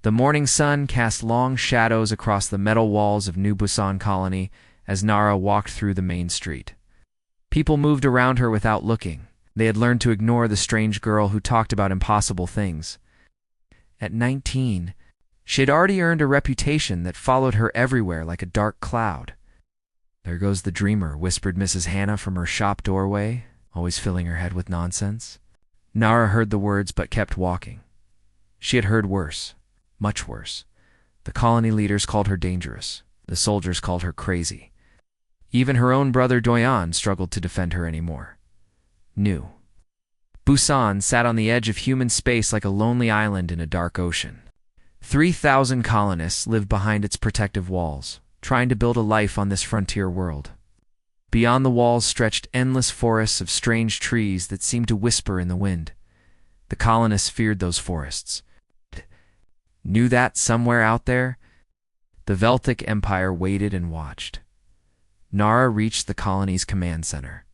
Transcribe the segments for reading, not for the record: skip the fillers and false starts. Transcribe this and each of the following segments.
The morning sun cast long shadows across the metal walls of New Busan Colony as Nara walked through the main street. People moved around her without looking. They had learned to ignore the strange girl who talked about impossible things. At 19, she had already earned a reputation that followed her everywhere like a dark cloud. "There goes the dreamer," whispered Mrs. Hannah from her shop doorway, always filling her head with nonsense. Nara heard the words but kept walking. She had heard worse, much worse. The colony leaders called her dangerous. The soldiers called her crazy. Even her own brother Doyan struggled to defend her anymore. New Busan sat on the edge of human space like a lonely island in a dark ocean. 3,000 colonists lived behind its protective walls, trying to build a life on this frontier world. Beyond the walls stretched endless forests of strange trees that seemed to whisper in the wind. The colonists feared those forests. Knew that somewhere out there, the Velthic Empire waited and watched. Nara reached the colony's command center,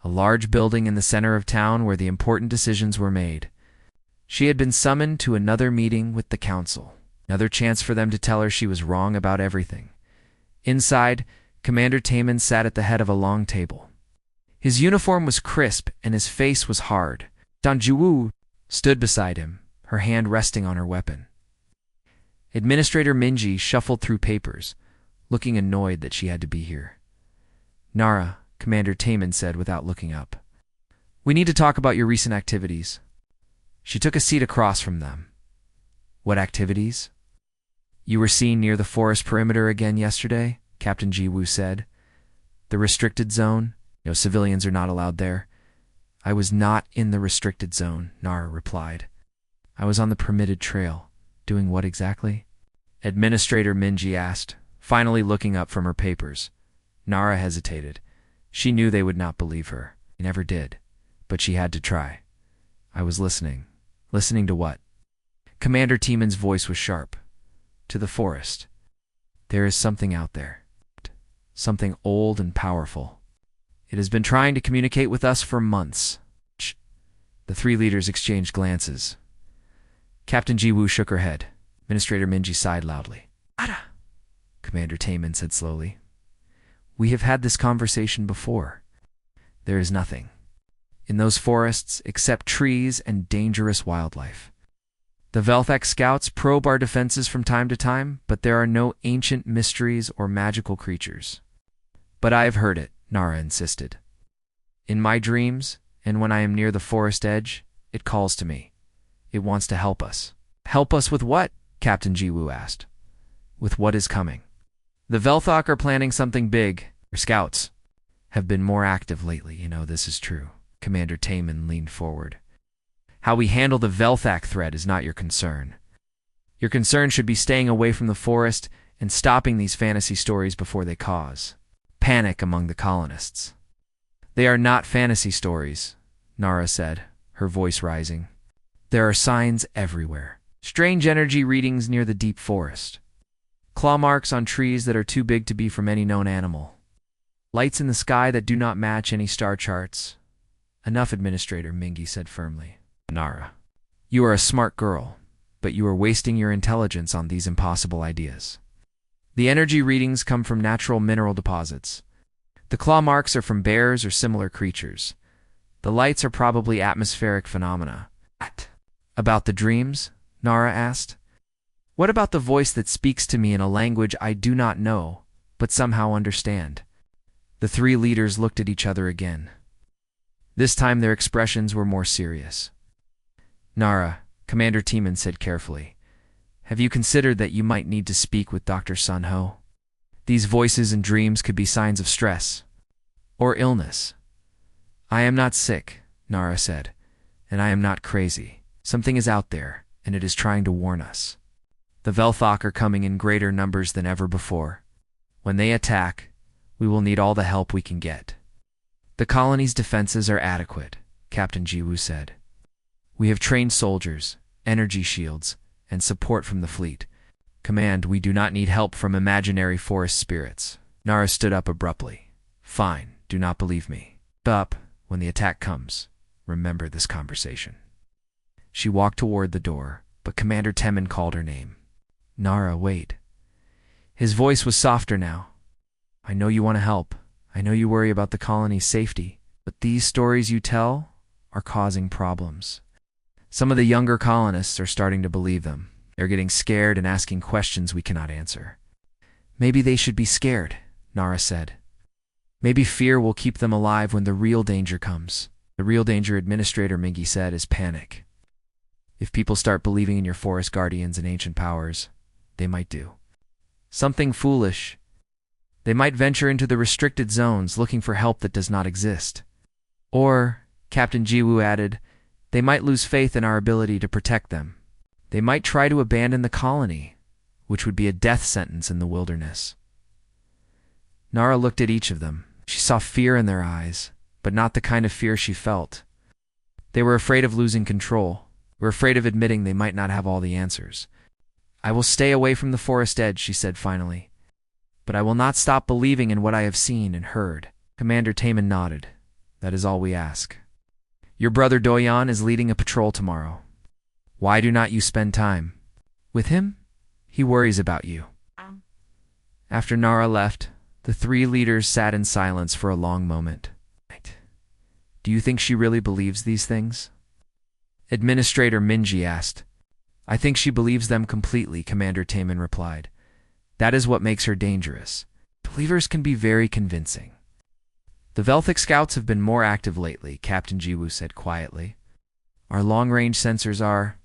a large building in the center of town where the important decisions were made. She had been summoned to another meeting with the council, another chance for them to tell her she was wrong about everything. Inside, Commander Taemin sat at the head of a long table. His uniform was crisp and his face was hard. Dan Jiwoo stood beside him, her hand resting on her weapon. Administrator Minji shuffled through papers, looking annoyed that she had to be here. "Nara," Commander Taemin said without looking up, "we need to talk about your recent activities." She took a seat across from them. "What activities?" "You were seen near the forest perimeter again yesterday," Captain Jiwoo said. "The restricted zone? No, civilians are not allowed there." "I was not in the restricted zone," Nara replied. "I was on the permitted trail." "Doing what exactly?" Administrator Minji asked, finally looking up from her papers. Nara hesitated. She knew they would not believe her. They never did. But she had to try. "I was listening." "Listening to what?" Commander Taemin's voice was sharp. "To the forest. There is something out there. Something old and powerful. It has been trying to communicate with us for months." The three leaders exchanged glances. Captain Jiwoo shook her head. Administrator Minji sighed loudly. "Ada," Commander Taemin said slowly. "We have had this conversation before. There is nothing in those forests except trees and dangerous wildlife. The Velthak scouts probe our defenses from time to time, but there are no ancient mysteries or magical creatures." "But I have heard it," Nara insisted. "In my dreams, and when I am near the forest edge, it calls to me. It wants to help us." "Help us with what?" Captain Jiwoo asked. "With what is coming. The Velthak are planning something big. Our scouts have been more active lately, this is true." Commander Taemin leaned forward. "How we handle the Velthak threat is not your concern. Your concern should be staying away from the forest and stopping these fantasy stories before they cause panic among the colonists." "They are not fantasy stories," Nara said, her voice rising. "There are signs everywhere. Strange energy readings near the deep forest. Claw marks on trees that are too big to be from any known animal. Lights in the sky that do not match any star charts." "Enough, Administrator," Mingi said firmly. "Nara, you are a smart girl, but you are wasting your intelligence on these impossible ideas. The energy readings come from natural mineral deposits. The claw marks are from bears or similar creatures. The lights are probably atmospheric phenomena." "About the dreams?" Nara asked. "What about the voice that speaks to me in a language I do not know, but somehow understand?" The three leaders looked at each other again. This time their expressions were more serious. "Nara," Commander Taemin said carefully, "have you considered that you might need to speak with Dr. Sunho? These voices and dreams could be signs of stress or illness." "I am not sick," Nara said, "and I am not crazy. Something is out there, and it is trying to warn us. The Velthak are coming in greater numbers than ever before. When they attack, we will need all the help we can get." "The colony's defenses are adequate," Captain Jiwoo said. "We have trained soldiers, energy shields, and support from the fleet. Command, we do not need help from imaginary forest spirits." Nara stood up abruptly. "Fine, do not believe me. Up, when the attack comes, remember this conversation." She walked toward the door, but Commander Temin called her name. Nara, wait. His voice was softer now. I know you want to help. I know you worry about the colony's safety, but these stories you tell are causing problems. Some of the younger colonists are starting to believe them. They're getting scared and asking questions we cannot answer. Maybe they should be scared, Nara said. Maybe fear will keep them alive when the real danger comes. The real danger, Administrator Mingy said, is panic. If people start believing in your forest guardians and ancient powers, they might do something foolish. They might venture into the restricted zones looking for help that does not exist. Or, Captain Jiwoo added, they might lose faith in our ability to protect them. They might try to abandon the colony, which would be a death sentence in the wilderness. Nara looked at each of them. She saw fear in their eyes, but not the kind of fear she felt. They were afraid of losing control. Were afraid of admitting they might not have all the answers. I will stay away from the forest edge, she said finally. But I will not stop believing in what I have seen and heard. Commander Temin nodded. That is all we ask. Your brother Doyan is leading a patrol tomorrow. Why do not you spend time with him? He worries about you. After Nara left, the three leaders sat in silence for a long moment. Do you think she really believes these things? Administrator Minji asked. I think she believes them completely, Commander Temin replied. That is what makes her dangerous. Believers can be very convincing. The Velthic scouts have been more active lately, Captain Jiwoo said quietly. Our long-range sensors are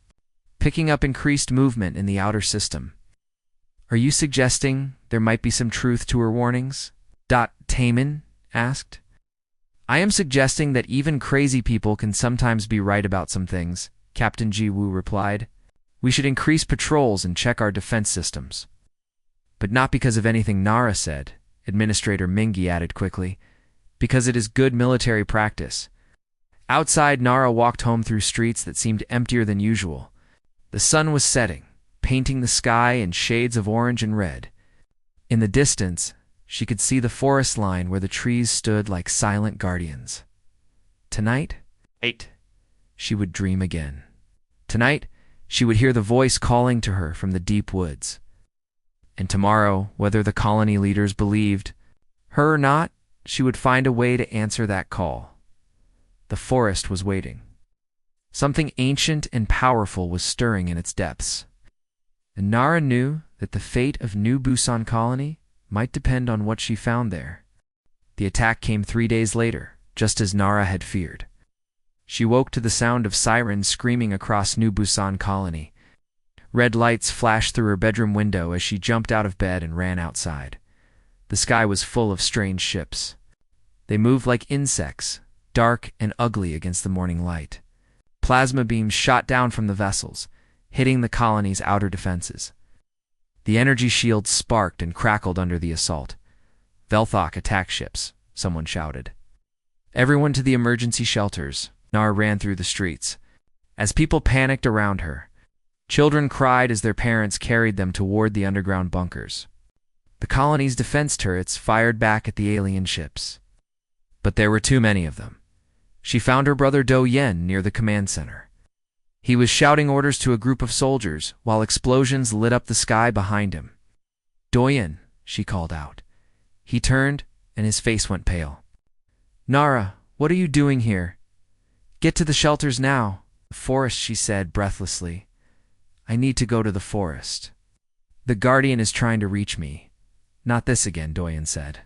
picking up increased movement in the outer system. Are you suggesting there might be some truth to her warnings? Temin asked. I am suggesting that even crazy people can sometimes be right about some things, Captain Jiwoo replied. We should increase patrols and check our defense systems. But not because of anything Nara said, Administrator Mingy added quickly, because it is good military practice. Outside, Nara walked home through streets that seemed emptier than usual. The sun was setting, painting the sky in shades of orange and red. In the distance, she could see the forest line where the trees stood like silent guardians. Tonight, she would dream again. Tonight, she would hear the voice calling to her from the deep woods. And tomorrow, whether the colony leaders believed her or not, she would find a way to answer that call. The forest was waiting. Something ancient and powerful was stirring in its depths. And Nara knew that the fate of New Busan Colony might depend on what she found there. The attack came 3 days later, just as Nara had feared. She woke to the sound of sirens screaming across New Busan Colony. Red lights flashed through her bedroom window as she jumped out of bed and ran outside. The sky was full of strange ships. They moved like insects, dark and ugly against the morning light. Plasma beams shot down from the vessels, hitting the colony's outer defenses. The energy shields sparked and crackled under the assault. Velthok attack ships, someone shouted. Everyone to the emergency shelters, Nara ran through the streets. As people panicked around her, children cried as their parents carried them toward the underground bunkers. The colony's defense turrets fired back at the alien ships. But there were too many of them. She found her brother Do Yen near the command center. He was shouting orders to a group of soldiers while explosions lit up the sky behind him. Doyen, she called out. He turned, and his face went pale. Nara, what are you doing here? Get to the shelters now. The forest, she said breathlessly. I need to go to the forest. The Guardian is trying to reach me. Not this again, Doyen said.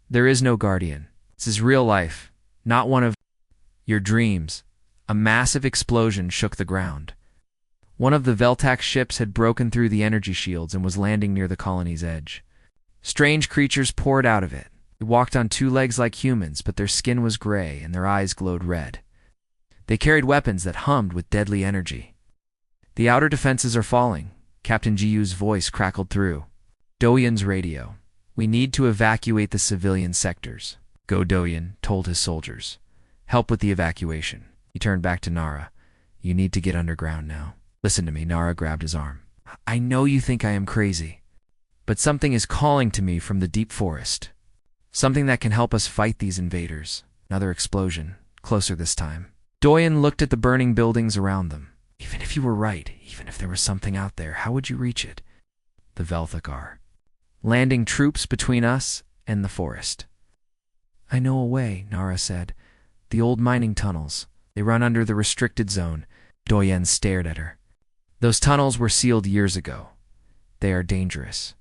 There is no Guardian. This is real life, not one of your dreams. A massive explosion shook the ground. One of the Veltak ships had broken through the energy shields and was landing near the colony's edge. Strange creatures poured out of it. They walked on 2 legs like humans, but their skin was gray and their eyes glowed red. They carried weapons that hummed with deadly energy. The outer defenses are falling, Captain Jiwoo's voice crackled through. Doyen's radio. We need to evacuate the civilian sectors. Go, Doyen told his soldiers. Help with the evacuation. He turned back to Nara. You need to get underground now. Listen to me, Nara grabbed his arm. I know you think I am crazy, but something is calling to me from the deep forest. Something that can help us fight these invaders. Another explosion, closer this time. Doyen looked at the burning buildings around them. Even if you were right, even if there was something out there, how would you reach it? The Velthakar. Landing troops between us and the forest. I know a way, Nara said. The old mining tunnels. They run under the restricted zone. Doyen stared at her. Those tunnels were sealed years ago. They are dangerous.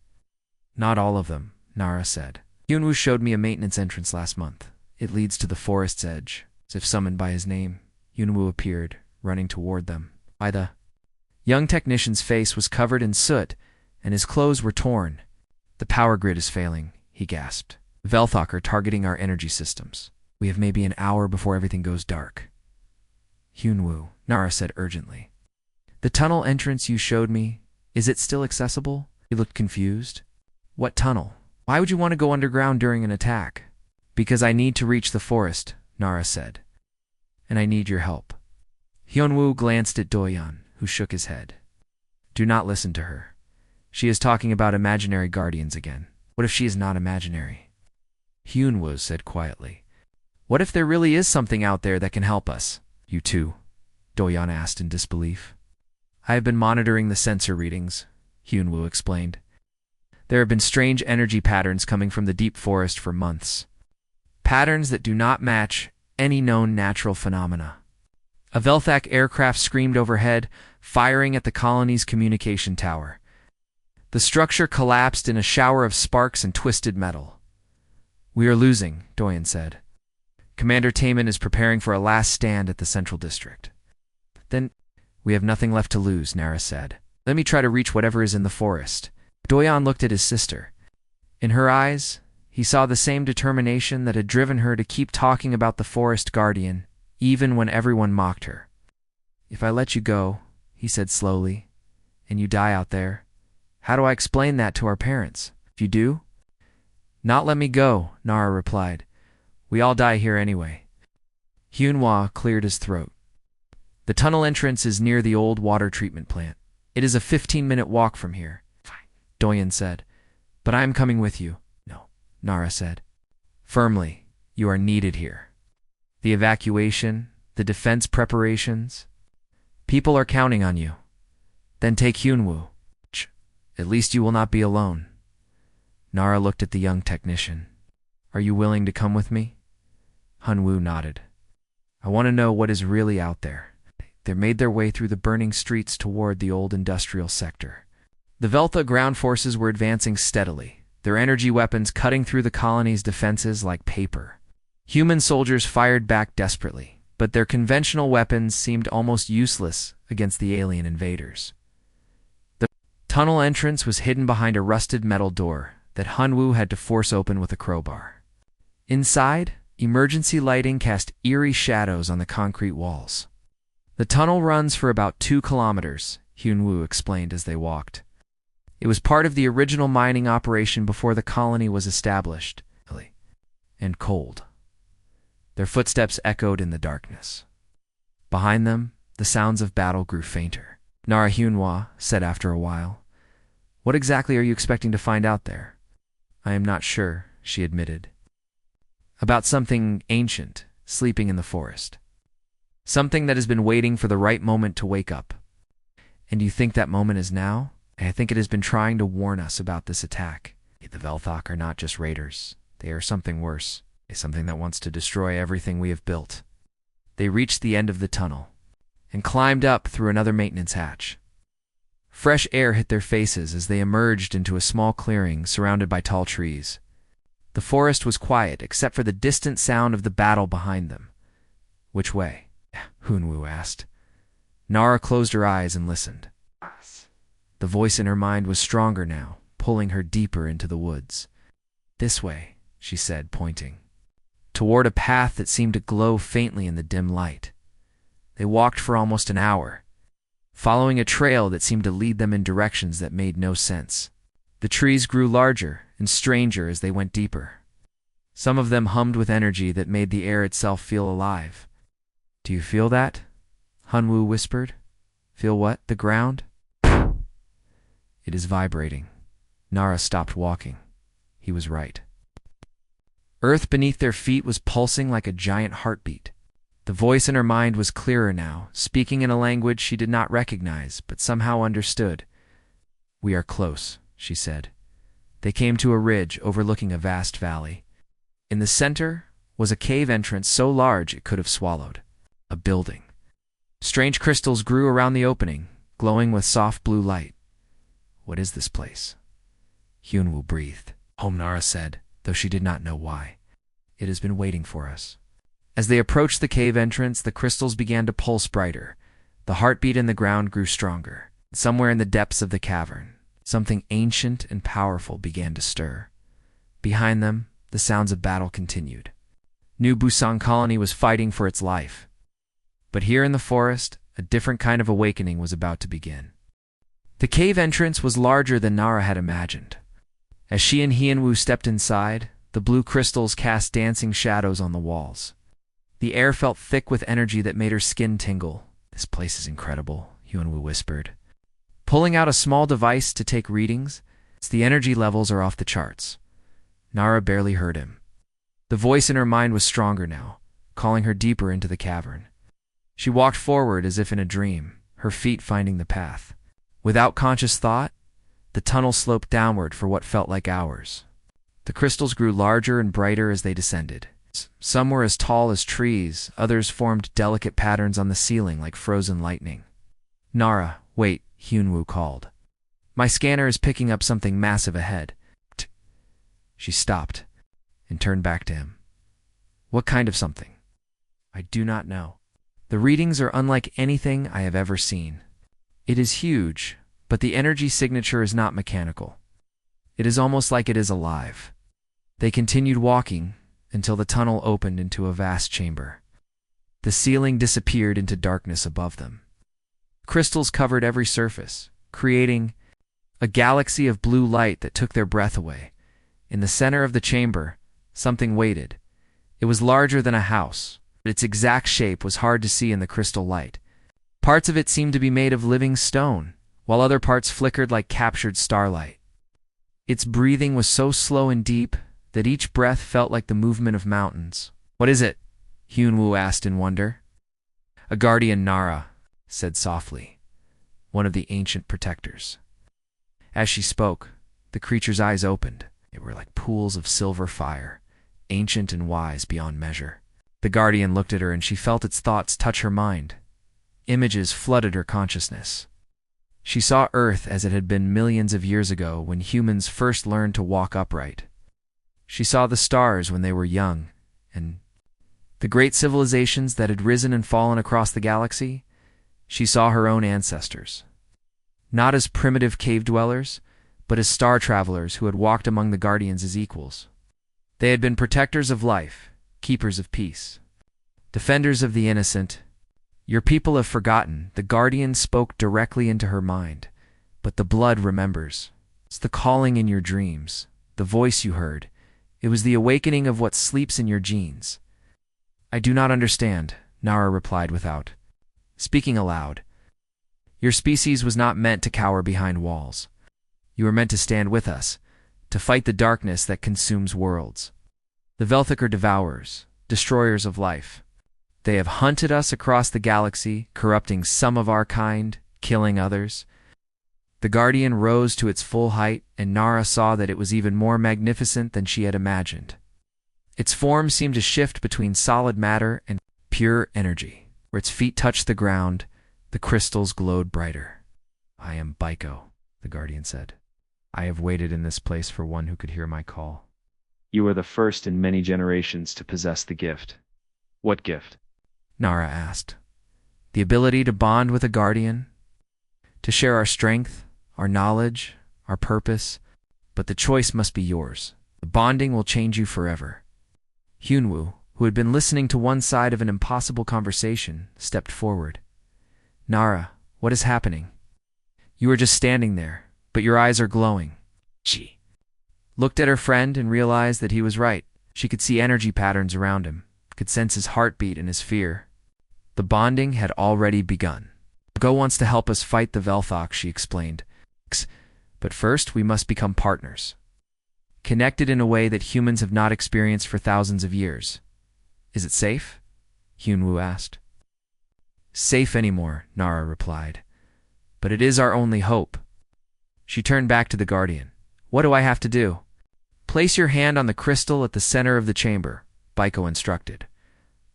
Not all of them, Nara said. Hyunwoo showed me a maintenance entrance last month. It leads to the forest's edge. As if summoned by his name, Hyunwoo appeared, running toward them. The young technician's face was covered in soot, and his clothes were torn. The power grid is failing, he gasped. Velthok are targeting our energy systems. We have maybe an hour before everything goes dark. Hyunwoo, Nara said urgently. The tunnel entrance you showed me, is it still accessible? He looked confused. What tunnel? Why would you want to go underground during an attack? Because I need to reach the forest, Nara said. And I need your help. Hyunwoo glanced at Doyen, who shook his head. Do not listen to her. She is talking about imaginary guardians again. What if she is not imaginary? Hyunwoo said quietly. What if there really is something out there that can help us? You too? Doyen asked in disbelief. I have been monitoring the sensor readings, Hyunwoo explained. There have been strange energy patterns coming from the deep forest for months. Patterns that do not match any known natural phenomena. A Velthak aircraft screamed overhead, firing at the colony's communication tower. The structure collapsed in a shower of sparks and twisted metal. We are losing, Doyen said. Commander Taemin is preparing for a last stand at the Central District. Then, we have nothing left to lose, Nara said. Let me try to reach whatever is in the forest. Doyen looked at his sister. In her eyes, he saw the same determination that had driven her to keep talking about the forest guardian, even when everyone mocked her. If I let you go, he said slowly, and you die out there, how do I explain that to our parents? If you do? Not let me go, Nara replied. We all die here anyway. Hyunwoo cleared his throat. The tunnel entrance is near the old water treatment plant. It is a 15-minute walk from here. Fine, Doyen said. But I am coming with you. No, Nara said. Firmly, you are needed here. The evacuation, the defense preparations. People are counting on you. Then take Hyunwoo. At least you will not be alone. Nara looked at the young technician. Are you willing to come with me? Hyunwoo nodded. I want to know what is really out there. They made their way through the burning streets toward the old industrial sector. The Veltha ground forces were advancing steadily, their energy weapons cutting through the colony's defenses like paper. Human soldiers fired back desperately, but their conventional weapons seemed almost useless against the alien invaders. The tunnel entrance was hidden behind a rusted metal door that Hyunwoo had to force open with a crowbar. Inside, emergency lighting cast eerie shadows on the concrete walls. The tunnel runs for about 2 kilometers, Hyunwoo explained as they walked. It was part of the original mining operation before the colony was established. And cold. Their footsteps echoed in the darkness. Behind them, the sounds of battle grew fainter. Nara Hyunwoo said after a while, What exactly are you expecting to find out there? I am not sure, she admitted. About something ancient, sleeping in the forest. Something that has been waiting for the right moment to wake up. And you think that moment is now? I think it has been trying to warn us about this attack. The Velthok are not just raiders. They are something worse. Something that wants to destroy everything we have built. They reached the end of the tunnel and climbed up through another maintenance hatch. Fresh air hit their faces as they emerged into a small clearing surrounded by tall trees. The forest was quiet except for the distant sound of the battle behind them. Which way? Hyunwoo asked. Nara closed her eyes and listened. The voice in her mind was stronger now, pulling her deeper into the woods. This way, she said, pointing. Toward a path that seemed to glow faintly in the dim light. They walked for almost an hour, following a trail that seemed to lead them in directions that made no sense. The trees grew larger and stranger as they went deeper. Some of them hummed with energy that made the air itself feel alive. Do you feel that? Hyunwoo whispered. Feel what? The ground? It is vibrating. Nara stopped walking. He was right. Earth beneath their feet was pulsing like a giant heartbeat. The voice in her mind was clearer now, speaking in a language she did not recognize, but somehow understood. "We are close," she said. They came to a ridge overlooking a vast valley. In the center was a cave entrance so large it could have swallowed a building. Strange crystals grew around the opening, glowing with soft blue light. "What is this place?" Hyunwoo breathed. "Home," Nara said, though she did not know why. "It has been waiting for us." As they approached the cave entrance, the crystals began to pulse brighter. The heartbeat in the ground grew stronger. Somewhere in the depths of the cavern, something ancient and powerful began to stir. Behind them, the sounds of battle continued. New Busan Colony was fighting for its life. But here in the forest, a different kind of awakening was about to begin. The cave entrance was larger than Nara had imagined. As she and Hyunwoo stepped inside, the blue crystals cast dancing shadows on the walls. The air felt thick with energy that made her skin tingle. "This place is incredible," Hyunwoo whispered. Pulling out a small device to take readings, the energy levels are off the charts. Nara barely heard him. The voice in her mind was stronger now, calling her deeper into the cavern. She walked forward as if in a dream, her feet finding the path. Without conscious thought, the tunnel sloped downward for what felt like hours. The crystals grew larger and brighter as they descended. Some were as tall as trees, others formed delicate patterns on the ceiling like frozen lightning. "Nara, wait," Hyunwoo called. "My scanner is picking up something massive ahead." She stopped and turned back to him. "What kind of something?" "I do not know. The readings are unlike anything I have ever seen. It is huge, but the energy signature is not mechanical. It is almost like it is alive." They continued walking until the tunnel opened into a vast chamber. The ceiling disappeared into darkness above them. Crystals covered every surface, creating a galaxy of blue light that took their breath away. In the center of the chamber, something waited. It was larger than a house, but its exact shape was hard to see in the crystal light. Parts of it seemed to be made of living stone, while other parts flickered like captured starlight. Its breathing was so slow and deep that each breath felt like the movement of mountains. "What is it?" Hyunwoo asked in wonder. "A guardian," Nara said softly. "One of the ancient protectors." As she spoke, the creature's eyes opened. They were like pools of silver fire, ancient and wise beyond measure. The guardian looked at her and she felt its thoughts touch her mind. Images flooded her consciousness. She saw Earth as it had been millions of years ago when humans first learned to walk upright. She saw the stars when they were young, and the great civilizations that had risen and fallen across the galaxy. She saw her own ancestors, not as primitive cave dwellers, but as star travelers who had walked among the guardians as equals. They had been protectors of life, keepers of peace, defenders of the innocent. "Your people have forgotten," the guardian spoke directly into her mind. "But the blood remembers. It's the calling in your dreams, the voice you heard. It was the awakening of what sleeps in your genes." "I do not understand," Nara replied without speaking aloud. "Your species was not meant to cower behind walls. You were meant to stand with us, to fight the darkness that consumes worlds. The Velthik are devourers, destroyers of life. They have hunted us across the galaxy, corrupting some of our kind, killing others." The guardian rose to its full height, and Nara saw that it was even more magnificent than she had imagined. Its form seemed to shift between solid matter and pure energy. Where its feet touched the ground, the crystals glowed brighter. "I am Baiko," the guardian said. "I have waited in this place for one who could hear my call. You are the first in many generations to possess the gift." "What gift?" Nara asked. "The ability to bond with a guardian, to share our strength, our knowledge, our purpose, but the choice must be yours. The bonding will change you forever." Hyunwoo, who had been listening to one side of an impossible conversation, stepped forward. "Nara, what is happening? You are just standing there, but your eyes are glowing." She looked at her friend and realized that he was right. She could see energy patterns around him, could sense his heartbeat and his fear. The bonding had already begun. "Go wants to help us fight the Velthok," she explained. "But first we must become partners, connected in a way that humans have not experienced for thousands of years. Is it safe?" Hyunwoo asked. Safe anymore, Nara replied. But it is our only hope. She turned back to the Guardian. What do I have to do? Place your hand on the crystal at the center of the chamber, Baiko instructed.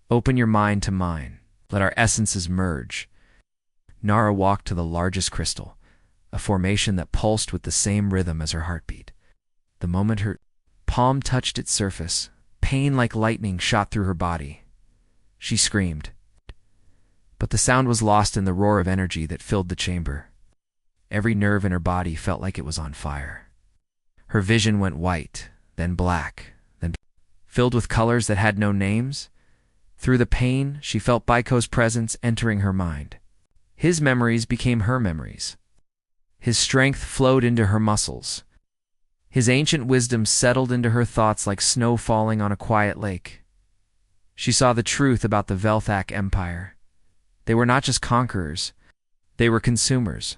Open your mind to mine. Let our essences merge. Nara walked to the largest crystal, a formation that pulsed with the same rhythm as her heartbeat. The moment her palm touched its surface, pain like lightning shot through her body. She screamed. But the sound was lost in the roar of energy that filled the chamber. Every nerve in her body felt like it was on fire. Her vision went white, then black, then filled with colors that had no names. Through the pain, she felt Baiko's presence entering her mind. His memories became her memories. His strength flowed into her muscles. His ancient wisdom settled into her thoughts like snow falling on a quiet lake. She saw the truth about the Velthak Empire. They were not just conquerors, they were consumers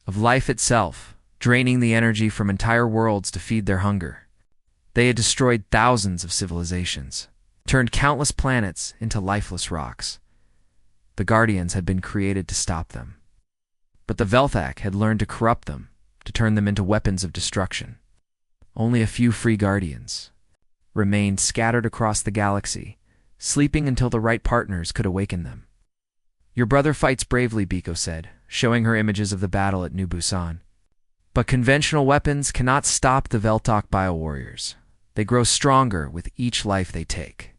of life itself, draining the energy from entire worlds to feed their hunger. They had destroyed thousands of civilizations, turned countless planets into lifeless rocks. The Guardians had been created to stop them. But the Velthak had learned to corrupt them, to turn them into weapons of destruction. Only a few free Guardians remained scattered across the galaxy, sleeping until the right partners could awaken them. Your brother fights bravely, Biko said, showing her images of the battle at New Busan. But conventional weapons cannot stop the Veltok biowarriors. They grow stronger with each life they take.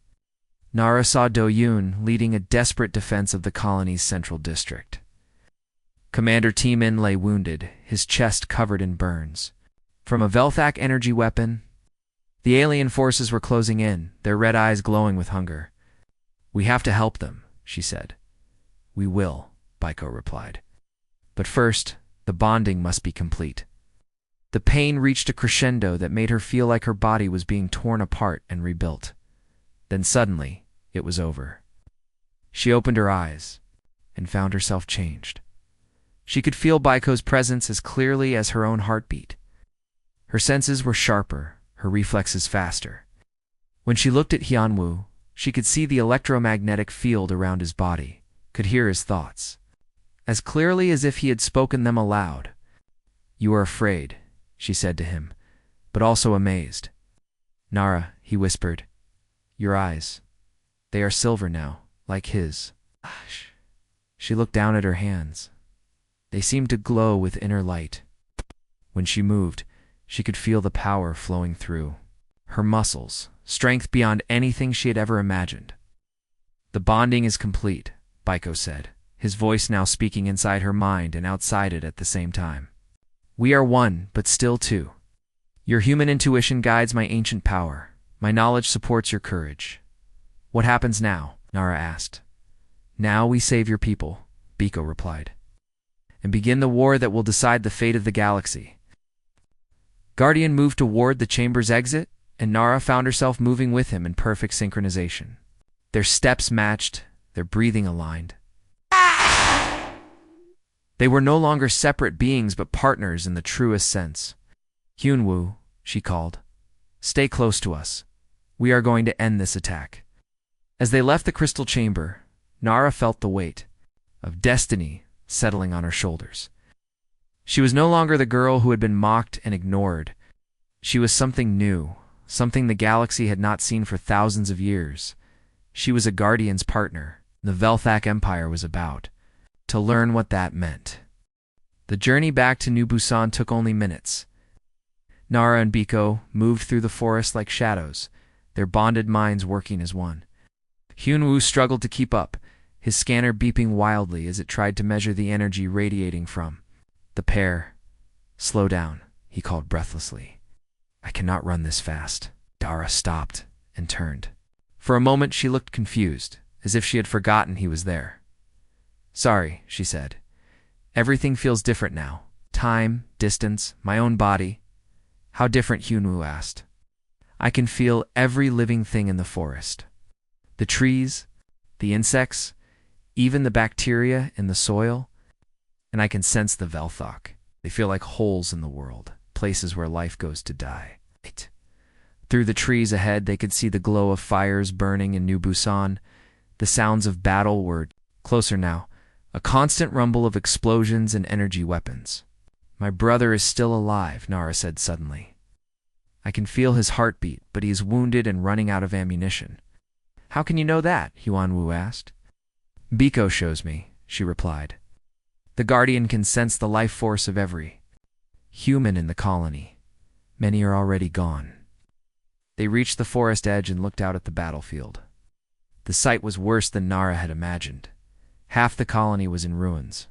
Nara saw Do-yoon leading a desperate defense of the colony's central district. Commander T-min lay wounded, his chest covered in burns. From a Velthak energy weapon, the alien forces were closing in, their red eyes glowing with hunger. We have to help them, she said. We will, Baiko replied. But first, the bonding must be complete. The pain reached a crescendo that made her feel like her body was being torn apart and rebuilt. Then suddenly, it was over. She opened her eyes and found herself changed. She could feel Baiko's presence as clearly as her own heartbeat. Her senses were sharper, her reflexes faster. When she looked at Hyunwoo, she could see the electromagnetic field around his body, could hear his thoughts, as clearly as if he had spoken them aloud. You are afraid, she said to him, but also amazed. Nara, he whispered, your eyes, they are silver now, like his. She looked down at her hands. They seemed to glow with inner light. When she moved, she could feel the power flowing through her muscles, strength beyond anything she had ever imagined. The bonding is complete, Baiko said, his voice now speaking inside her mind and outside it at the same time. We are one, but still two. Your human intuition guides my ancient power. My knowledge supports your courage. What happens now? Nara asked. Now we save your people, Biko replied, and begin the war that will decide the fate of the galaxy. Guardian moved toward the chamber's exit, and Nara found herself moving with him in perfect synchronization. Their steps matched, their breathing aligned. They were no longer separate beings but partners in the truest sense. Hyunwoo, she called, stay close to us. We are going to end this attack. As they left the crystal chamber, Nara felt the weight of destiny settling on her shoulders. She was no longer the girl who had been mocked and ignored. She was something new, something the galaxy had not seen for thousands of years. She was a Guardian's partner. The Velthak Empire was about to learn what that meant. The journey back to New Busan took only minutes. Nara and Biko moved through the forest like shadows, their bonded minds working as one. Hyunwoo struggled to keep up, his scanner beeping wildly as it tried to measure the energy radiating from the pair. Slow down, he called breathlessly. I cannot run this fast. Nara stopped and turned. For a moment she looked confused, as if she had forgotten he was there. Sorry, she said. Everything feels different now. Time, distance, my own body. How different? Hyunwoo asked. I can feel every living thing in the forest. The trees, the insects, even the bacteria in the soil. And I can sense the Velthok. They feel like holes in the world, places where life goes to die. Through the trees ahead, they could see the glow of fires burning in New Busan. The sounds of battle were closer now, a constant rumble of explosions and energy weapons. My brother is still alive, Nara said suddenly. I can feel his heartbeat, but he is wounded and running out of ammunition. How can you know that? Huanwu asked. Biko shows me, she replied. The Guardian can sense the life force of every human in the colony. Many are already gone. They reached the forest edge and looked out at the battlefield. The sight was worse than Nara had imagined. Half the colony was in ruins.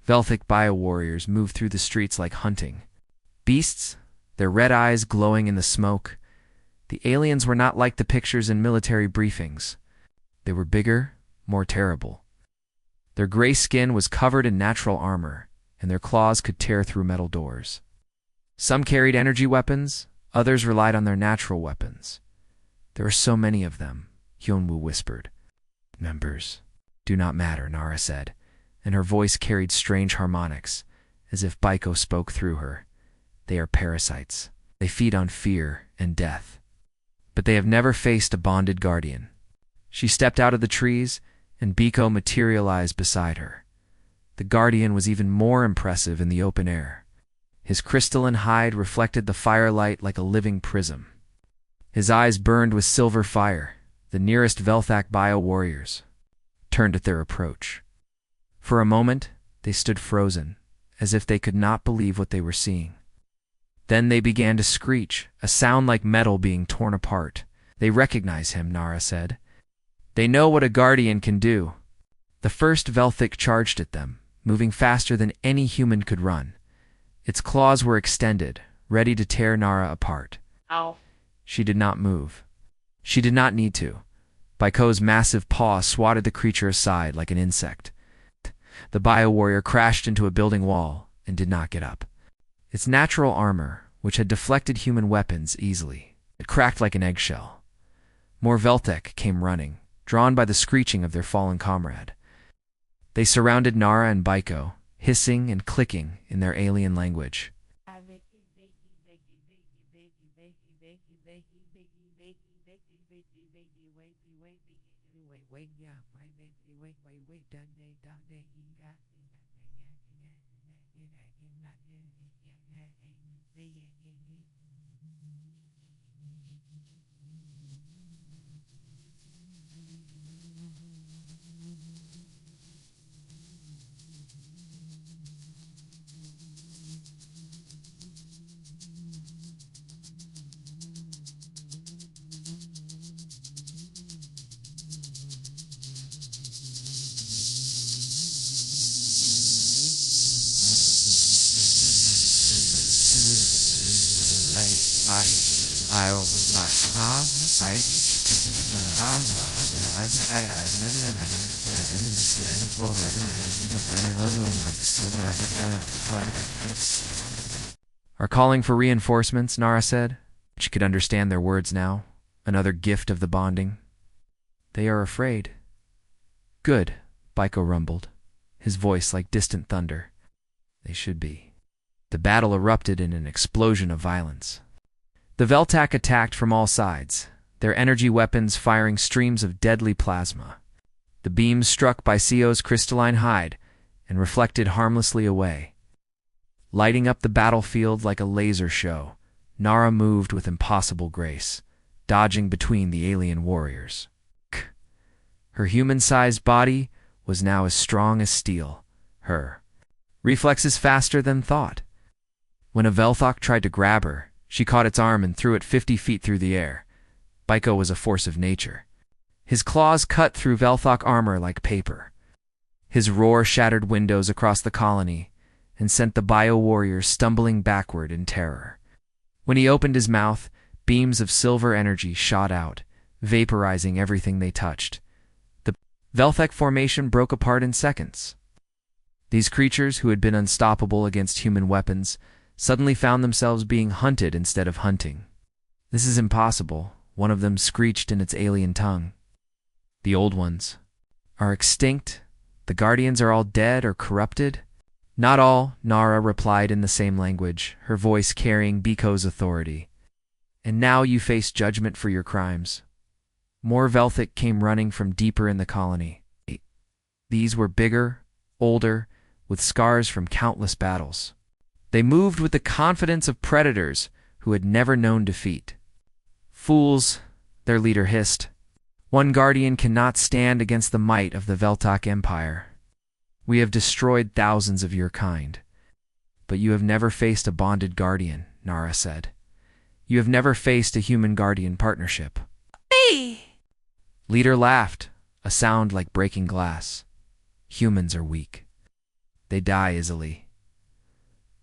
Velthic bio-warriors moved through the streets like hunting beasts, their red eyes glowing in the smoke. The aliens were not like the pictures in military briefings. They were bigger, more terrible. Their gray skin was covered in natural armor, and their claws could tear through metal doors. Some carried energy weapons, others relied on their natural weapons. There are so many of them, Hyunwoo whispered. Numbers do not matter, Nara said, and her voice carried strange harmonics, as if Biko spoke through her. They are parasites. They feed on fear and death. But they have never faced a bonded guardian. She stepped out of the trees, and Biko materialized beside her. The guardian was even more impressive in the open air. His crystalline hide reflected the firelight like a living prism. His eyes burned with silver fire. The nearest Velthak bio-warriors turned at their approach. For a moment, they stood frozen, as if they could not believe what they were seeing. Then they began to screech, a sound like metal being torn apart. They recognize him, Nara said. They know what a guardian can do. The first Velthik charged at them, moving faster than any human could run. Its claws were extended, ready to tear Nara apart. Ow. She did not move. She did not need to. Biko's massive paw swatted the creature aside like an insect. The bio-warrior crashed into a building wall and did not get up. Its natural armor, which had deflected human weapons easily, it cracked like an eggshell. More Veltek came running, drawn by the screeching of their fallen comrade. They surrounded Nara and Biko, hissing and clicking in their alien language. Are calling for reinforcements, Nara said. She could understand their words now. Another gift of the bonding. They are afraid. Good, Biko rumbled, his voice like distant thunder. They should be. The battle erupted in an explosion of violence. The Veltak attacked from all sides, their energy weapons firing streams of deadly plasma. The beams struck by Sio's crystalline hide and reflected harmlessly away. Lighting up the battlefield like a laser show, Nara moved with impossible grace, dodging between the alien warriors. Her human-sized body was now as strong as steel, her reflexes faster than thought. When a Velthok tried to grab her, she caught its arm and threw it 50 feet through the air. Biko was a force of nature. His claws cut through Velthok armor like paper. His roar shattered windows across the colony and sent the bio-warriors stumbling backward in terror. When he opened his mouth, beams of silver energy shot out, vaporizing everything they touched. The Velthek formation broke apart in seconds. These creatures, who had been unstoppable against human weapons, suddenly found themselves being hunted instead of hunting. This is impossible, one of them screeched in its alien tongue. The old ones are extinct? The guardians are all dead or corrupted? Not all, Nara replied in the same language, her voice carrying Biko's authority. And now you face judgment for your crimes. more Velthic came running from deeper in the colony. These were bigger, older, with scars from countless battles. They moved with the confidence of predators who had never known defeat. "Fools," their leader hissed. "One guardian cannot stand against the might of the Veltok Empire. We have destroyed thousands of your kind. But you have never faced a bonded guardian," Nara said. "You have never faced a human-guardian partnership." Me! Leader laughed, a sound like breaking glass. "Humans are weak. They die easily.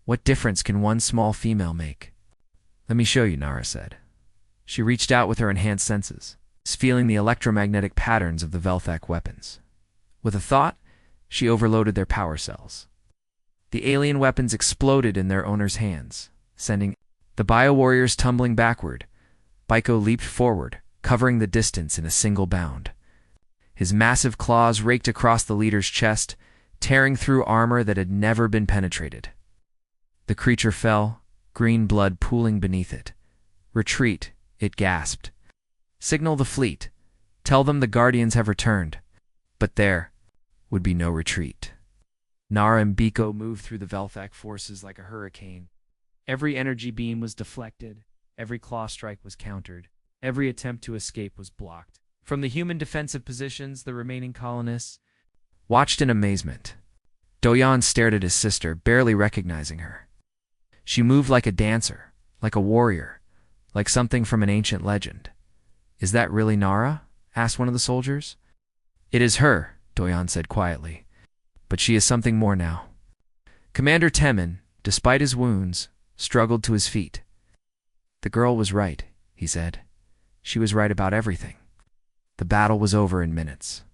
What difference can one small female make?" "Let me show you," Nara said. She reached out with her enhanced senses, feeling the electromagnetic patterns of the Velthak weapons. With a thought, she overloaded their power cells. The alien weapons exploded in their owner's hands, sending the bio-warriors tumbling backward. Baiko leaped forward, covering the distance in a single bound. His massive claws raked across the leader's chest, tearing through armor that had never been penetrated. The creature fell, green blood pooling beneath it. "Retreat," it gasped. "Signal the fleet. Tell them the Guardians have returned." But there would be no retreat. Nara and Biko moved through the Velthak forces like a hurricane. Every energy beam was deflected, every claw strike was countered, every attempt to escape was blocked. From the human defensive positions, the remaining colonists watched in amazement. Doyan stared at his sister, barely recognizing her. She moved like a dancer, like a warrior, like something from an ancient legend. "Is that really Nara?" asked one of the soldiers. "It is her," Doyan said quietly. "But she is something more now." Commander Temin, despite his wounds, struggled to his feet. "The girl was right," he said. "She was right about everything." The battle was over in minutes.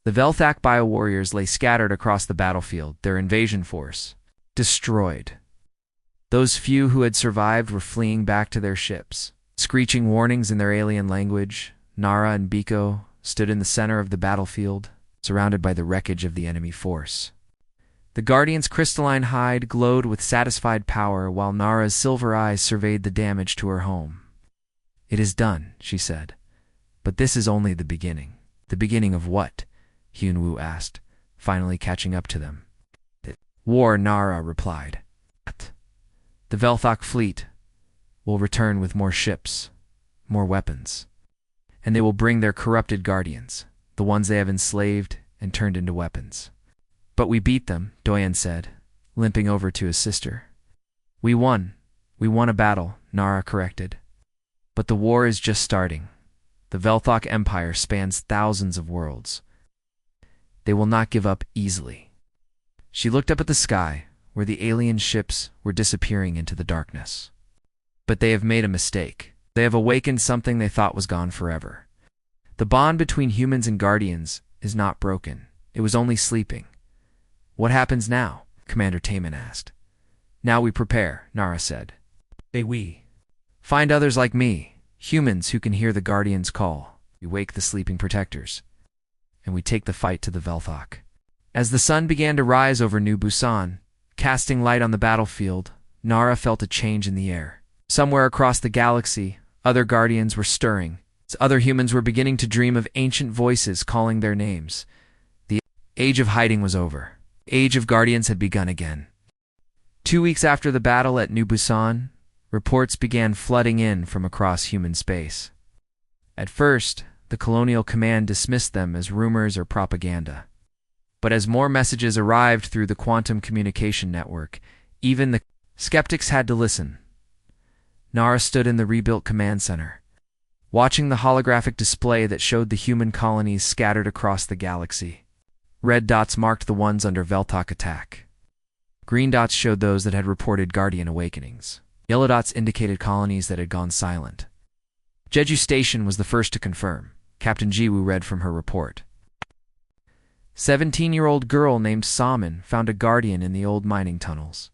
The Velthak bio-warriors lay scattered across the battlefield, their invasion force destroyed. Those few who had survived were fleeing back to their ships. Screeching warnings in their alien language, Nara and Biko stood in the center of the battlefield, surrounded by the wreckage of the enemy force. The Guardian's crystalline hide glowed with satisfied power while Nara's silver eyes surveyed the damage to her home. "It is done," she said. "But this is only the beginning." "The beginning of what?" Hyunwoo asked, finally catching up to them. "War," Nara replied. "The Velthok fleet will return with more ships, more weapons, and they will bring their corrupted guardians, the ones they have enslaved and turned into weapons." "But we beat them," Doyan said, limping over to his sister. We won a battle," Nara corrected. "But the war is just starting. The Velthok Empire spans thousands of worlds. They will not give up easily." She looked up at the sky, where the alien ships were disappearing into the darkness. "But they have made a mistake. They have awakened something they thought was gone forever. The bond between humans and Guardians is not broken. It was only sleeping." "What happens now?" Commander Taman asked. "Now we prepare," Nara said. We find others like me, humans who can hear the Guardians' call. We wake the sleeping protectors, and we take the fight to the Velthok." As the sun began to rise over New Busan, casting light on the battlefield, Nara felt a change in the air. Somewhere across the galaxy, other Guardians were stirring. Other humans were beginning to dream of ancient voices calling their names. The age of hiding was over. The age of Guardians had begun again. 2 weeks after the battle at New Busan, reports began flooding in from across human space. At first, the Colonial Command dismissed them as rumors or propaganda. But as more messages arrived through the quantum communication network, even the skeptics had to listen. Nara stood in the rebuilt command center, watching the holographic display that showed the human colonies scattered across the galaxy. Red dots marked the ones under Veltok attack. Green dots showed those that had reported Guardian awakenings. Yellow dots indicated colonies that had gone silent. Jeju Station was the first to confirm. Captain Jiwoo read from her report. 17-year-old girl named Salmon found a Guardian in the old mining tunnels.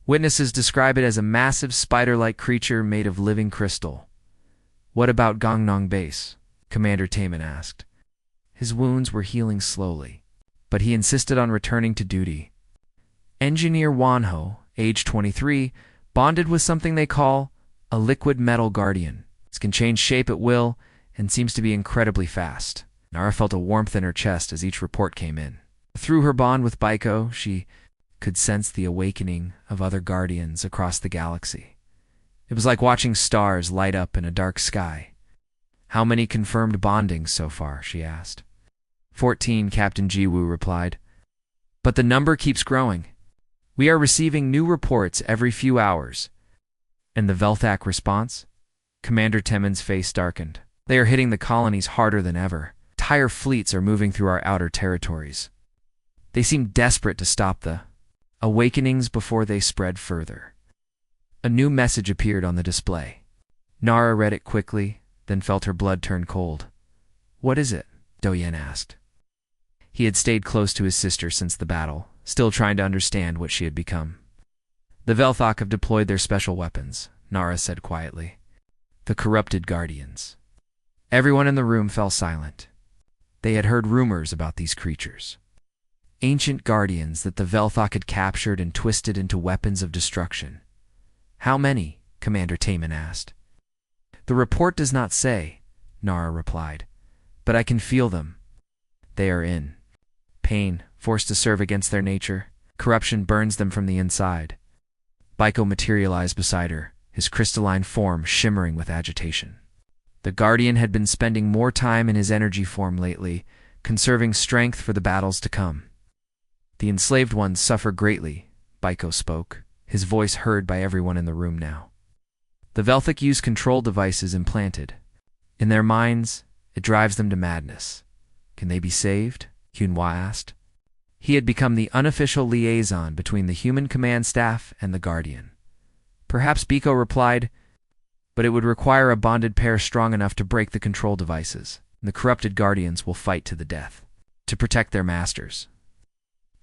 Witnesses describe it as a massive spider-like creature made of living crystal. "What about Gangnam Base?" Commander Taman asked. His wounds were healing slowly, but he insisted on returning to duty. Engineer Wonho, age 23, bonded with something they call a liquid metal Guardian. It can change shape at will and seems to be incredibly fast. Nara felt a warmth in her chest as each report came in. Through her bond with Baiko, she could sense the awakening of other guardians across the galaxy. It was like watching stars light up in a dark sky. "How many confirmed bondings so far?" she asked. 14, Captain Jiwoo replied. "But the number keeps growing. We are receiving new reports every few hours." "And the Velthak response?" Commander Temin's face darkened. "They are hitting the colonies harder than ever. Entire fleets are moving through our outer territories. They seem desperate to stop the awakenings before they spread further." A new message appeared on the display. Nara read it quickly, then felt her blood turn cold. "What is it?" Doyen asked. He had stayed close to his sister since the battle, still trying to understand what she had become. "The Velthak have deployed their special weapons," Nara said quietly. "The corrupted guardians." Everyone in the room fell silent. They had heard rumors about these creatures. Ancient guardians that the Velthak had captured and twisted into weapons of destruction. "How many?" Commander Temin asked. "The report does not say," Nara replied, "but I can feel them. They are in pain, forced to serve against their nature. Corruption burns them from the inside." Baiko materialized beside her, his crystalline form shimmering with agitation. The Guardian had been spending more time in his energy form lately, conserving strength for the battles to come. "The enslaved ones suffer greatly," Baiko spoke, his voice heard by everyone in the room now. "The Velthak use control devices implanted. In their minds, it drives them to madness. Can they be saved?" Hyunhwa asked. He had become the unofficial liaison between the human command staff and the Guardian. "Perhaps," Baiko replied, "but it would require a bonded pair strong enough to break the control devices. The corrupted Guardians will fight to the death to protect their masters."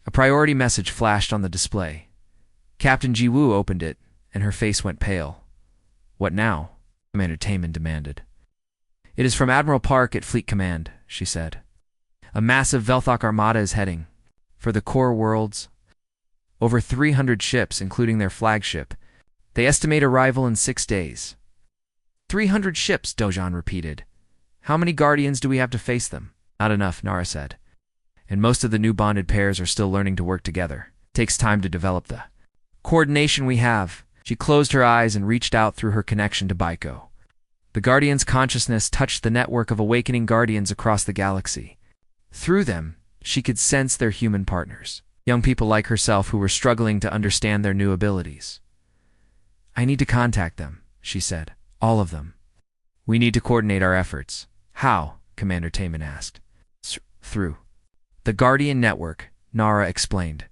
A priority message flashed on the display. Captain Jiwoo opened it, and her face went pale. "What now?" Commander Temin demanded. "It is from Admiral Park at Fleet Command," she said. "A massive Velthak armada is heading for the core worlds. Over 300 ships, including their flagship. They estimate arrival in 6 days." 300 ships, Dojan repeated. "How many Guardians do we have to face them?" "Not enough," Nara said. "And most of the new bonded pairs are still learning to work together. It takes time to develop the coordination we have." She closed her eyes and reached out through her connection to Baiko. The Guardian's consciousness touched the network of awakening Guardians across the galaxy. Through them, she could sense their human partners, young people like herself who were struggling to understand their new abilities. "I need to contact them," she said. "All of them. We need to coordinate our efforts." "How?" Commander Temin asked. "Through the Guardian network," Nara explained.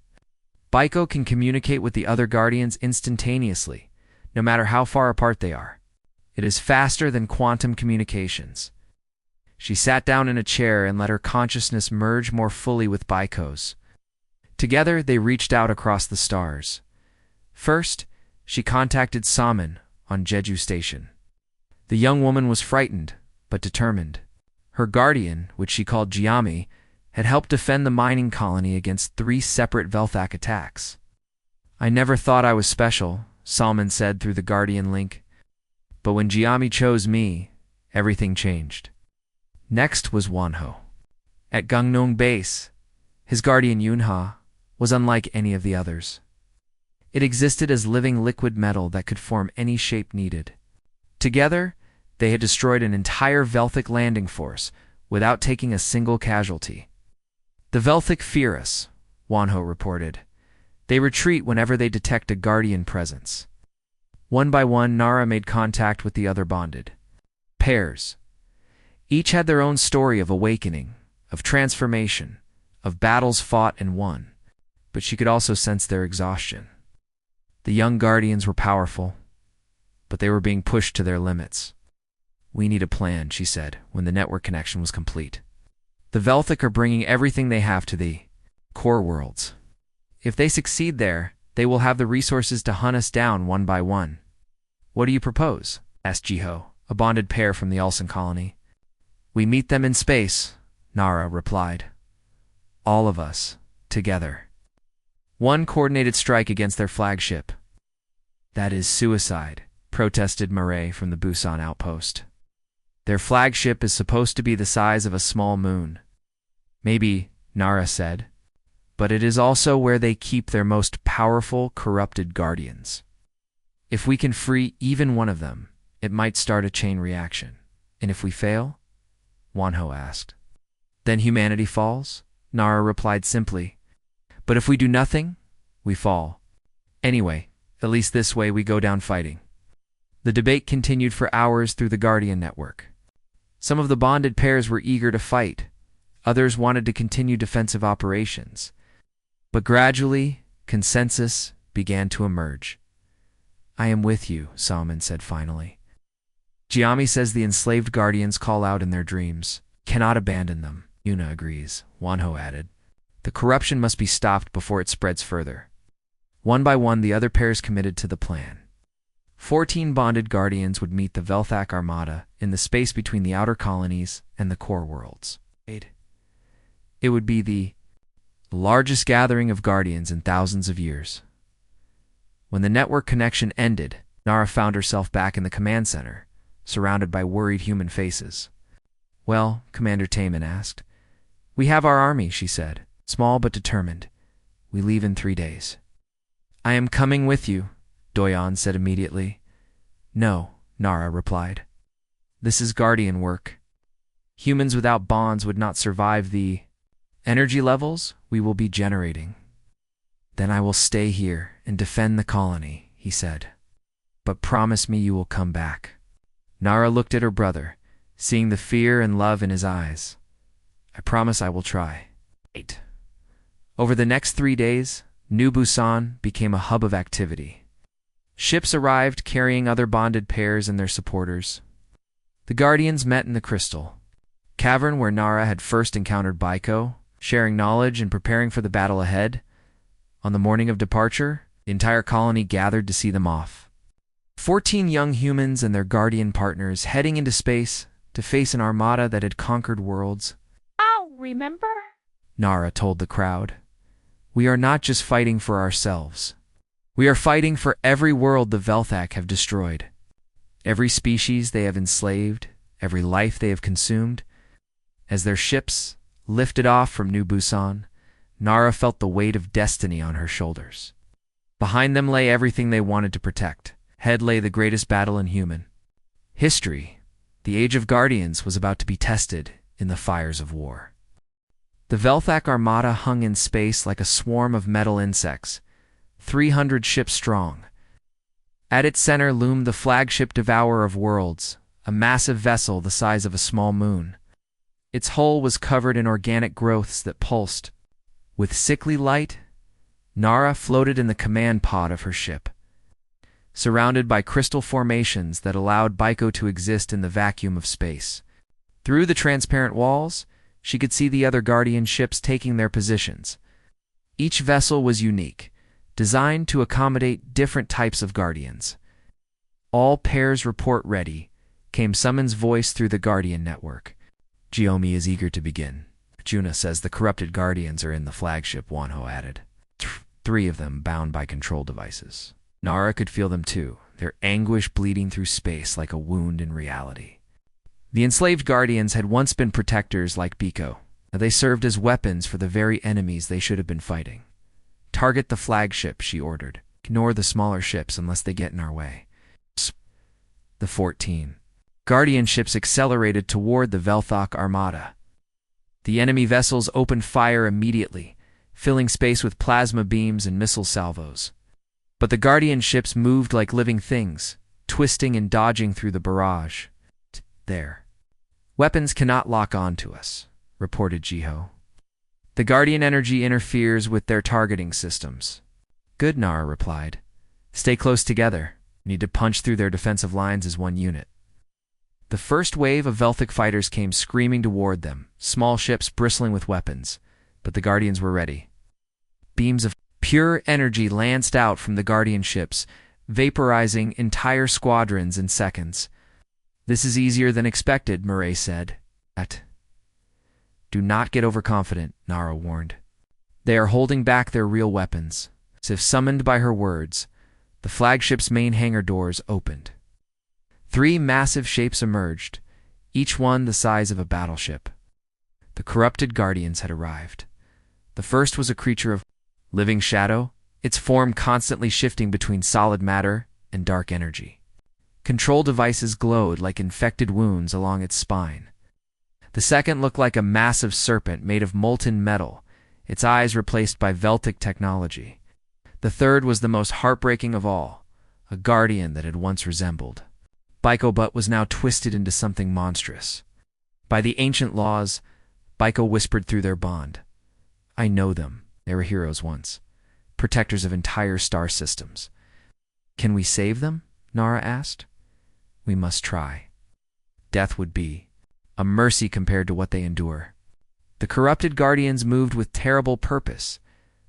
"Baiko can communicate with the other Guardians instantaneously, no matter how far apart they are. It is faster than quantum communications." She sat down in a chair and let her consciousness merge more fully with Baiko's. Together, they reached out across the stars. First, she contacted Saman on Jeju Station. The young woman was frightened, but determined. Her guardian, which she called Jiami, had helped defend the mining colony against 3 separate Velthak attacks. "I never thought I was special," Salman said through the Guardian link. "But when Jiami chose me, everything changed." Next was Wonho. At Gangneung Base, his guardian Yunha was unlike any of the others. It existed as living liquid metal that could form any shape needed. Together, they had destroyed an entire Velthak landing force without taking a single casualty. "The Velthak fear us," Wonho reported. "They retreat whenever they detect a guardian presence." One by one, Nara made contact with the other bonded pairs. Each had their own story of awakening, of transformation, of battles fought and won, but she could also sense their exhaustion. The young Guardians were powerful, but they were being pushed to their limits. "We need a plan," she said, when the network connection was complete. "The Velthak are bringing everything they have to the core worlds. If they succeed there, they will have the resources to hunt us down one by one." "What do you propose?" asked Jiho, a bonded pair from the Ulsan colony. "We meet them in space," Nara replied. "All of us, together. One coordinated strike against their flagship." "That is suicide," protested Murray from the Busan outpost. Their flagship is supposed to be the size of a small moon. Maybe, Nara said, but it is also where they keep their most powerful, corrupted guardians. If we can free even one of them, it might start a chain reaction. And if we fail? Wanho asked. Then humanity falls? Nara replied simply. But if we do nothing, we fall. Anyway, at least this way we go down fighting. The debate continued for hours through the Guardian network. Some of the bonded pairs were eager to fight. Others wanted to continue defensive operations. But gradually, consensus began to emerge. I am with you, Salman said finally. Giami says the enslaved guardians call out in their dreams. Cannot abandon them. Yuna agrees, Wanho added. The corruption must be stopped before it spreads further. One by one, the other pairs committed to the plan. 14 bonded guardians would meet the Velthak Armada in the space between the outer colonies and the core worlds. It would be the largest gathering of guardians in thousands of years. When the network connection ended, Nara found herself back in the command center, surrounded by worried human faces. Well, Commander Taman asked. We have our army, she said, small but determined. We leave in 3 days. I am coming with you, Doyan said immediately. No, Nara replied. This is Guardian work. Humans without bonds would not survive the energy levels we will be generating. Then I will stay here and defend the colony, he said. But promise me you will come back. Nara looked at her brother, seeing the fear and love in his eyes. I promise I will try. 8. Over the next 3 days, New Busan became a hub of activity. Ships arrived carrying other bonded pairs and their supporters. The Guardians met in the Crystal Cavern where Nara had first encountered Baiko, sharing knowledge and preparing for the battle ahead. On the morning of departure, the entire colony gathered to see them off. 14 young humans and their Guardian partners heading into space to face an armada that had conquered worlds. Oh, remember? Nara told the crowd. We are not just fighting for ourselves. We are fighting for every world the Velthak have destroyed. Every species they have enslaved, every life they have consumed. As their ships lifted off from New Busan, Nara felt the weight of destiny on her shoulders. Behind them lay everything they wanted to protect. Ahead lay the greatest battle in human history. The Age of Guardians was about to be tested in the fires of war. The Velthak Armada hung in space like a swarm of metal insects, 300 ships strong. At its center loomed the flagship Devourer of Worlds, a massive vessel the size of a small moon. Its hull was covered in organic growths that pulsed. With sickly light, Nara floated in the command pod of her ship, surrounded by crystal formations that allowed Baiko to exist in the vacuum of space. Through the transparent walls, she could see the other Guardian ships taking their positions. Each vessel was unique, designed to accommodate different types of Guardians. All pairs report ready, came Summon's voice through the Guardian network. Giomi is eager to begin. Juna says the corrupted Guardians are in the flagship, Wanho added. 3 of them bound by control devices. Nara could feel them too, their anguish bleeding through space like a wound in reality. The enslaved Guardians had once been protectors like Biko. They served as weapons for the very enemies they should have been fighting. Target the flagship, she ordered. Ignore the smaller ships unless they get in our way. The 14 Guardian ships accelerated toward the Velthak Armada. The enemy vessels opened fire immediately, filling space with plasma beams and missile salvos. But the Guardian ships moved like living things, twisting and dodging through the barrage. There. Weapons cannot lock on to us, reported Jiho. The Guardian energy interferes with their targeting systems. Good, Nara replied. Stay close together. Need to punch through their defensive lines as one unit. The first wave of Velthak fighters came screaming toward them, small ships bristling with weapons, but the Guardians were ready. Beams of pure energy lanced out from the Guardian ships, vaporizing entire squadrons in seconds. This is easier than expected, Murray said. Do not get overconfident, Nara warned. They are holding back their real weapons. As if summoned by her words, the flagship's main hangar doors opened. 3 massive shapes emerged, each one the size of a battleship. The corrupted guardians had arrived. The first was a creature of living shadow, its form constantly shifting between solid matter and dark energy. Control devices glowed like infected wounds along its spine. The second looked like a massive serpent made of molten metal, its eyes replaced by Veltic technology. The third was the most heartbreaking of all, a guardian that had once resembled Baiko but was now twisted into something monstrous. By the ancient laws, Baiko whispered through their bond. I know them. They were heroes once, protectors of entire star systems. Can we save them? Nara asked. We must try. Death would be a mercy compared to what they endure. The corrupted guardians moved with terrible purpose,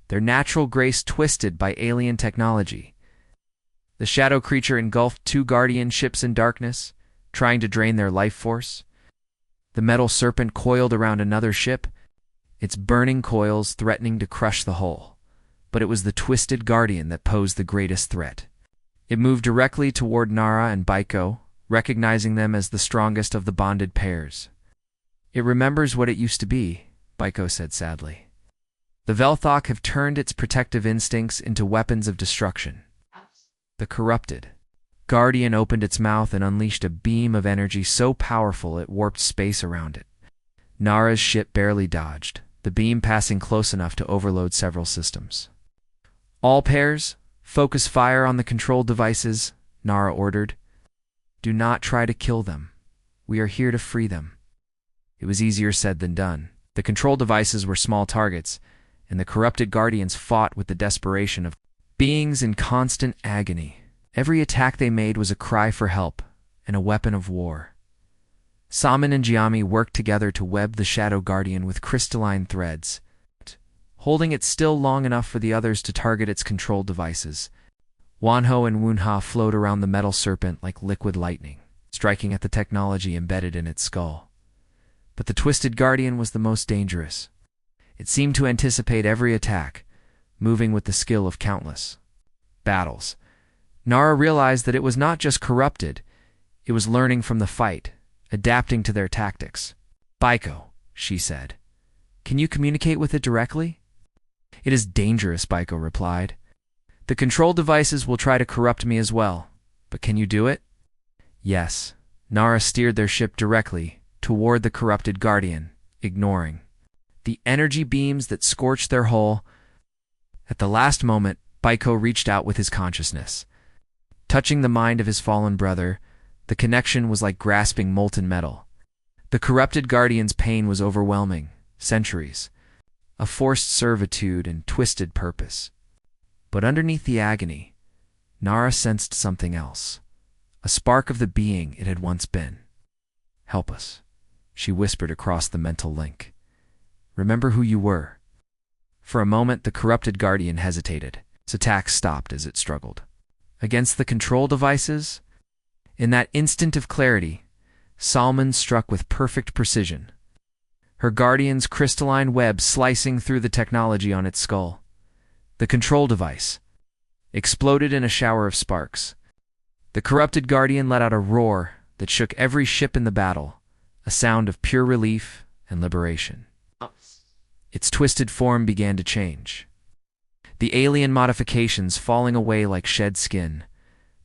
their natural grace twisted by alien technology. The shadow creature engulfed 2 guardian ships in darkness, trying to drain their life force. The metal serpent coiled around another ship, its burning coils threatening to crush the hull. But it was the twisted guardian that posed the greatest threat. It moved directly toward Nara and Baiko, recognizing them as the strongest of the bonded pairs. It remembers what it used to be, Baiko said sadly. The Velthok have turned its protective instincts into weapons of destruction. The corrupted guardian opened its mouth and unleashed a beam of energy so powerful it warped space around it. Nara's ship barely dodged, the beam passing close enough to overload several systems. All pairs, focus fire on the control devices, Nara ordered. Do not try to kill them. We are here to free them. It was easier said than done. The control devices were small targets, and the corrupted guardians fought with the desperation of beings in constant agony. Every attack they made was a cry for help and a weapon of war. Saman and Giami worked together to web the Shadow Guardian with crystalline threads, holding it still long enough for the others to target its control devices. Wanho and Wunha flowed around the metal serpent like liquid lightning, striking at the technology embedded in its skull. But the Twisted Guardian was the most dangerous. It seemed to anticipate every attack, moving with the skill of countless battles. Nara realized that it was not just corrupted, it was learning from the fight, adapting to their tactics. Baiko, she said. Can you communicate with it directly? It is dangerous, Baiko replied. The control devices will try to corrupt me as well, but can you do it? Yes. Nara steered their ship directly toward the corrupted guardian, ignoring the energy beams that scorched their hull. At the last moment, Baiko reached out with his consciousness. Touching the mind of his fallen brother, the connection was like grasping molten metal. The corrupted guardian's pain was overwhelming, centuries, a forced servitude and twisted purpose. But underneath the agony, Nara sensed something else, a spark of the being it had once been. Help us, she whispered across the mental link. Remember who you were. For a moment, the corrupted guardian hesitated. Its attack stopped as it struggled against the control devices. In that instant of clarity, Salman struck with perfect precision, her guardian's crystalline web slicing through the technology on its skull. The control device exploded in a shower of sparks. The corrupted guardian let out a roar that shook every ship in the battle, a sound of pure relief and liberation. Its twisted form began to change, the alien modifications falling away like shed skin.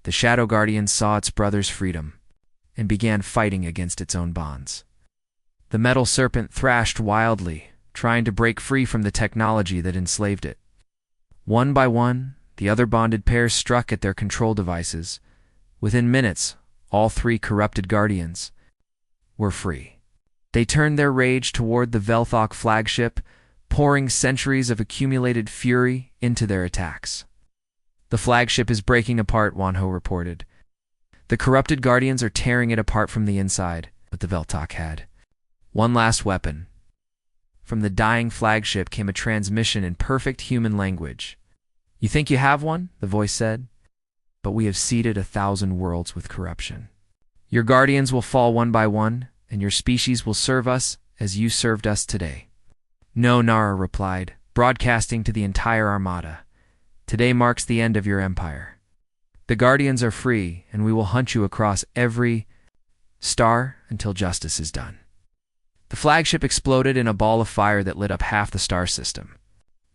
The Shadow Guardian saw its brother's freedom and began fighting against its own bonds. The metal serpent thrashed wildly, trying to break free from the technology that enslaved it. One by one, the other bonded pairs struck at their control devices. Within minutes, all 3 corrupted guardians were free. They turned their rage toward the Velthok flagship, pouring centuries of accumulated fury into their attacks. The flagship is breaking apart, Wanho reported. The corrupted guardians are tearing it apart from the inside, but the Velthok had one last weapon. From the dying flagship came a transmission in perfect human language. You think you have one? The voice said. But we have seeded 1,000 worlds with corruption. Your guardians will fall one by one, and your species will serve us as you served us today. No, Nara replied, broadcasting to the entire armada. Today marks the end of your empire. The guardians are free, and we will hunt you across every Star until justice is done. The flagship exploded in a ball of fire that lit up half the star system.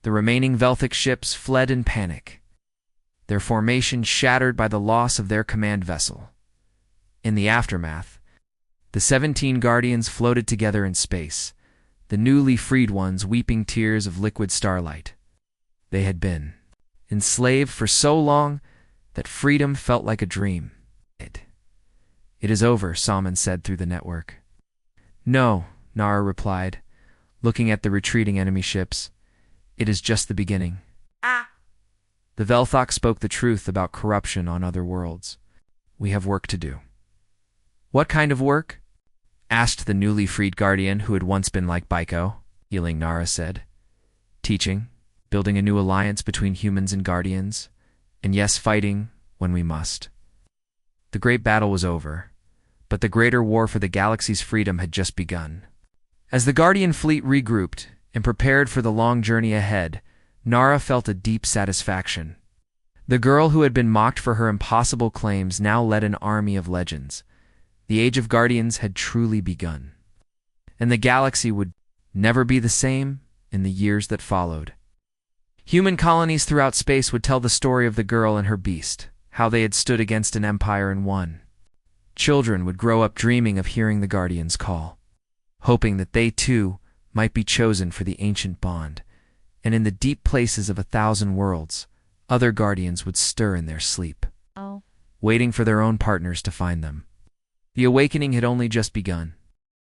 The remaining Velthic ships fled in panic, their formation shattered by the loss of their command vessel. In the aftermath, the 17 Guardians floated together in space, the newly freed ones weeping tears of liquid starlight. They had been enslaved for so long that freedom felt like a dream. It is over, Salmon said through the network. No, Nara replied, looking at the retreating enemy ships. It is just the beginning. The Velthok spoke the truth about corruption on other worlds. We have work to do. What kind of work? Asked the newly freed Guardian who had once been like Baiko. Healing, Nara said. Teaching, building a new alliance between humans and Guardians, and yes, fighting when we must. The great battle was over, but the greater war for the galaxy's freedom had just begun. As the Guardian fleet regrouped and prepared for the long journey ahead, Nara felt a deep satisfaction. The girl who had been mocked for her impossible claims now led an army of legends. The Age of Guardians had truly begun, and the galaxy would never be the same in the years that followed. Human colonies throughout space would tell the story of the girl and her beast, how they had stood against an empire and won. Children would grow up dreaming of hearing the Guardians' call, hoping that they too might be chosen for the ancient bond, and in the deep places of 1,000 worlds, other Guardians would stir in their sleep, waiting for their own partners to find them. The awakening had only just begun.